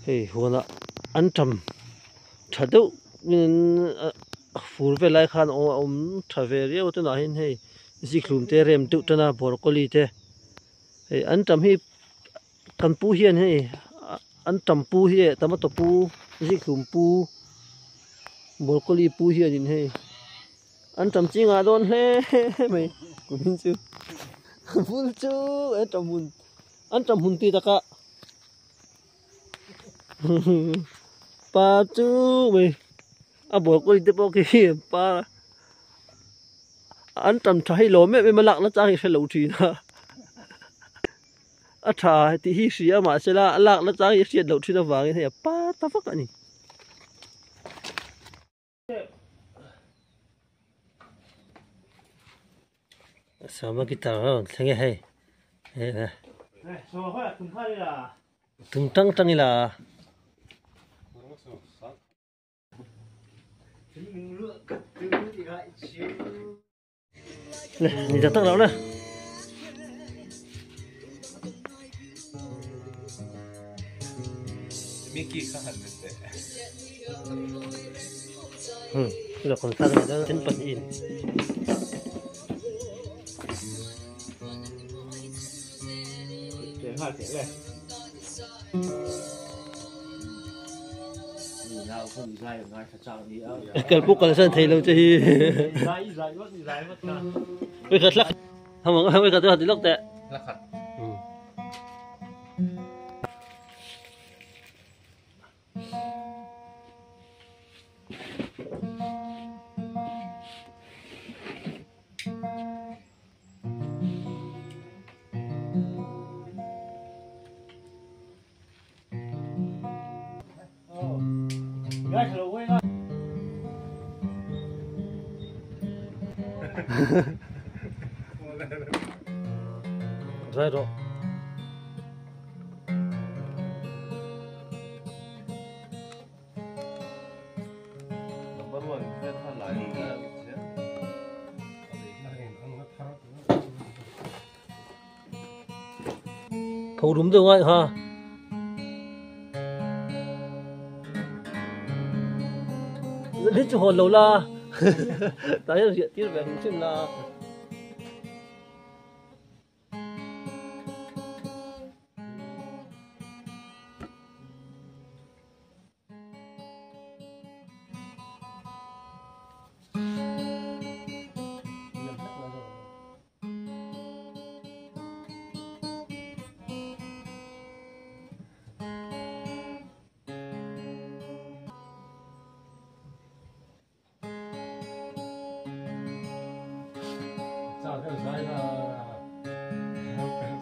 hey hona an tam thadu min fur ve lai khan om thave riu te na hin hey ziklum te rem tu tana broccoli te hey an tam hi kan pu hian hey an tam pu hi tomato pu ziklum pu broccoli pu hian in hey an tam chinga don he mai kumin chu ful chu an tam hun ti taka pa chu mày à bộ cô đi bộ kia pa anh tầm trái lỗ mẹ mà lạc nó trái phải lỗ trì na à trái thì hi xí mà sẽ là lạc nó trái sẽ lỗ trì nó vàng thế pa ta phát cái này sao mà kita orang tengah hey hey so hoa tung khai là tung trăng trăng là này nhìn ra tắc đó nè Mickey khác hẳn đấy. cái là còn sao nữa đó chân bẩn in để hoa thế này nào không dài ngay thật sao đi cái bút còn sơn thấy lâu chứ dài mất cả bây giờ lắc không bây giờ tôi học thì lắc tệ Lắc hẳn. gái hello quên rồi rồi rồi Number one, cái thằng lại là thấu đúng rồi ha rất cho hồn lâu la tại hiện tiết về hình trên là sao cái dài là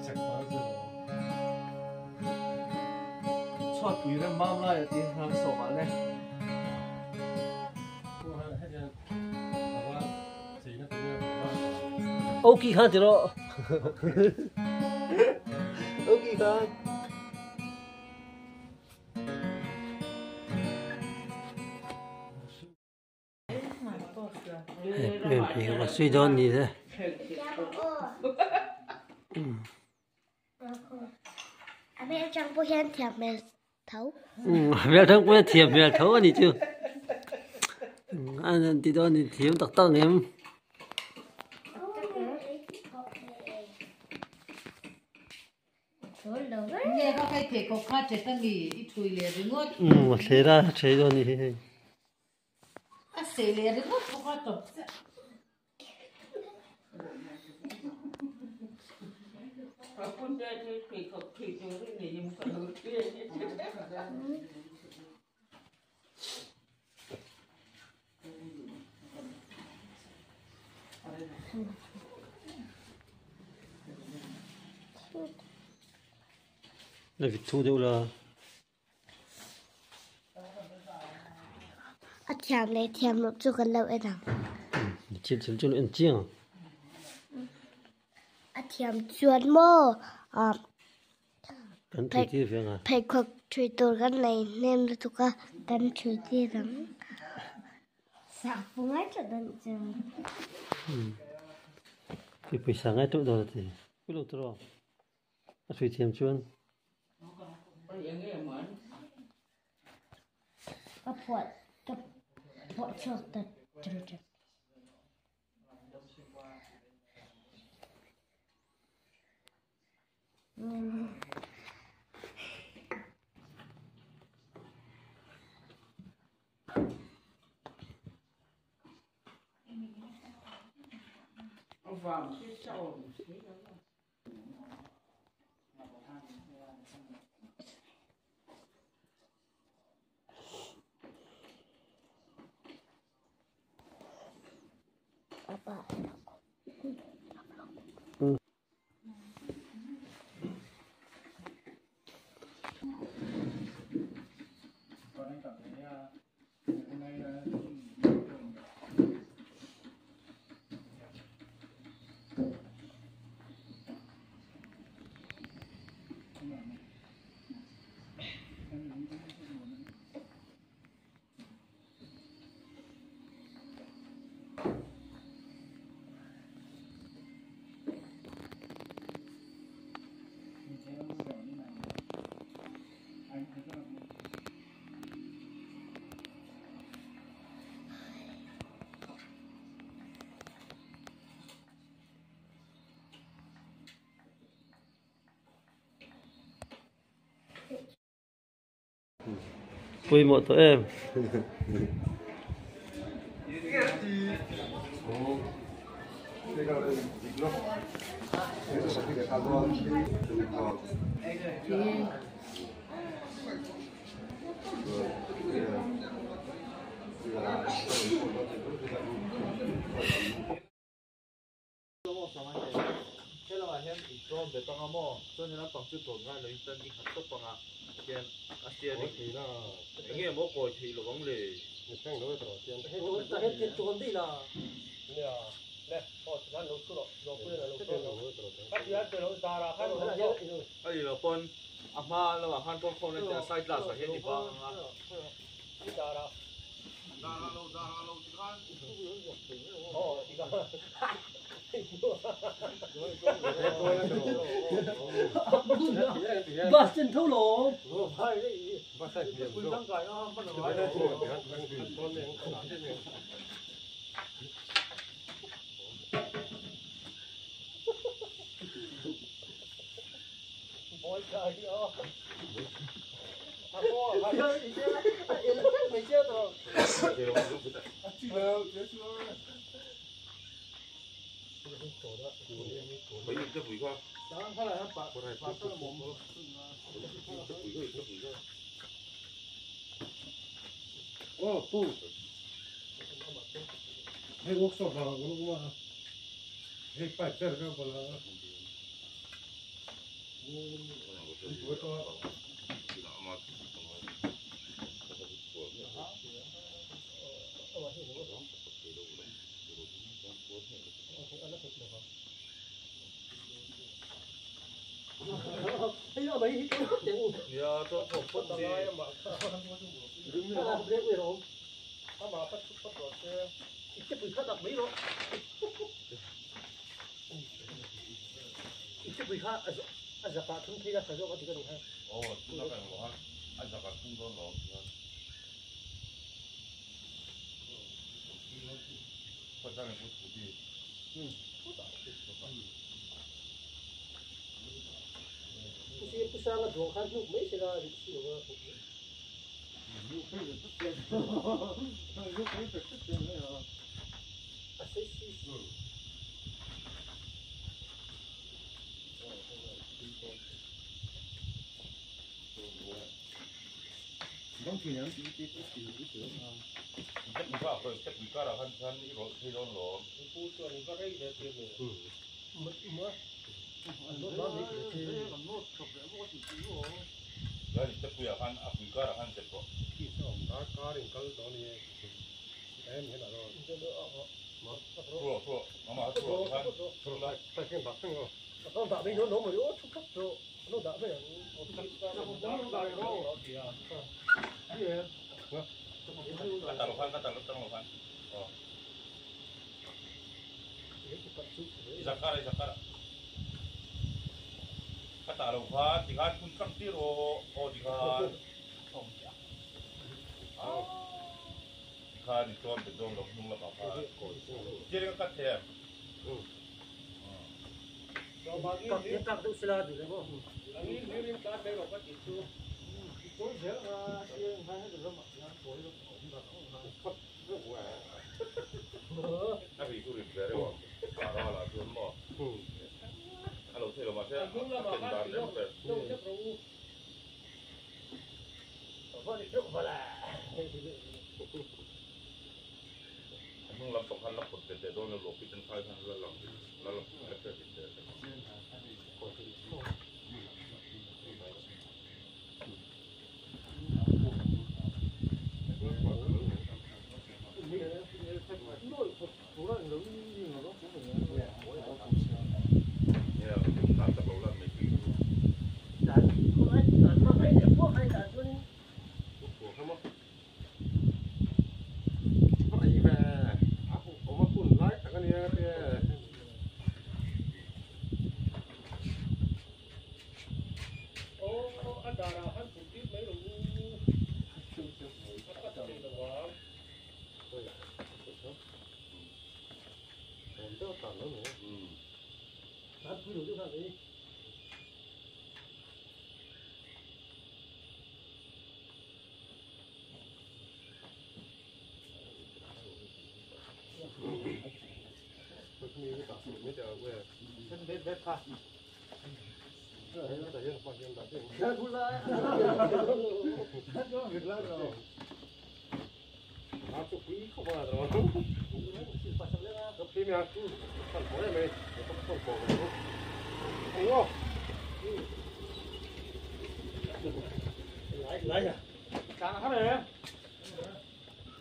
sạch quá rồi chót quý nó mam lại thì hàng sổ mà này ok khan thì đó ok khan em thì có suy đoán gì thế mẹ trong bố hen thiệp mẹ thấu mẹ thằng quen thiệp mẹ thấu anh đi chưa anh thì đó thì thiệp tắc tắc em nghe có cái thể có khát chết tăng nghỉ ít chui liền đứng ngót mà thế ra thế đó thì à xế liền đứng ngót không khát tập là việc thu đâu là thiệp này thiệp một chút gần lâu ấy nào chiên chiên cho nó ăn chiên thiệp chuyên mô cắn thịt gì vậy à phải cuộc truy tố cái này nên là tụi con đánh truy gì lắm sạc phun hết cho tận trường thì buổi sáng ngay tụi đó thì cái lúc đó suy thiêm chuyên a pot the pot shot the children. Apa? Vui một tụi em. nghe một coi thì là vấn đề cái gì là con ama là mà han con nàyจะใส่กลาสเห็นดีบ้างอ่ะดาราlâuที่กันอ๋อที่กันBa chân thấu lỗ. mấy cái bụi qua 또 해곡소 가는구만. 핵발 때려가 볼라. ya cho một phút gì ồ chúng ta phải nói anh sẽ phải không có nó phải ra này một chút gì Pusanga dua kan tu mấy sẽ ra được gì nữa. chắc bị cả là han đi rồi thì nó lỗ rồi chắc bị han bị cả là han chết rồi thua mà thua han thua lại Con đã bị nó mà nó chút cấp rồi. Nó đã bị kata lohan oh zakara kata lohan dihan pun kan tiro oh dihan าดิจอมเป็นดงกับนุ่งละผ้าเจ๊ก็กัดแทน กับตุสลาดูเลยบ่ ถ้าพี่กูริบเลยว่าการว่าละส่วนบ่ฮัลโหลเทลมาเช่เป็นบาร์เล่นแบบมึงรับสำคัญรับผลแต่โดนเราหลบพิจารณาทันแล้วเราไม่เคยติดเจอเนี่ยน้ำจากเราแล้วไม่ถึง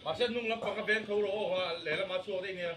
มาเส้นนุ่งรับปากกาแฟเขาโรว่าเหลือมาชัวร์ได้เนี่ย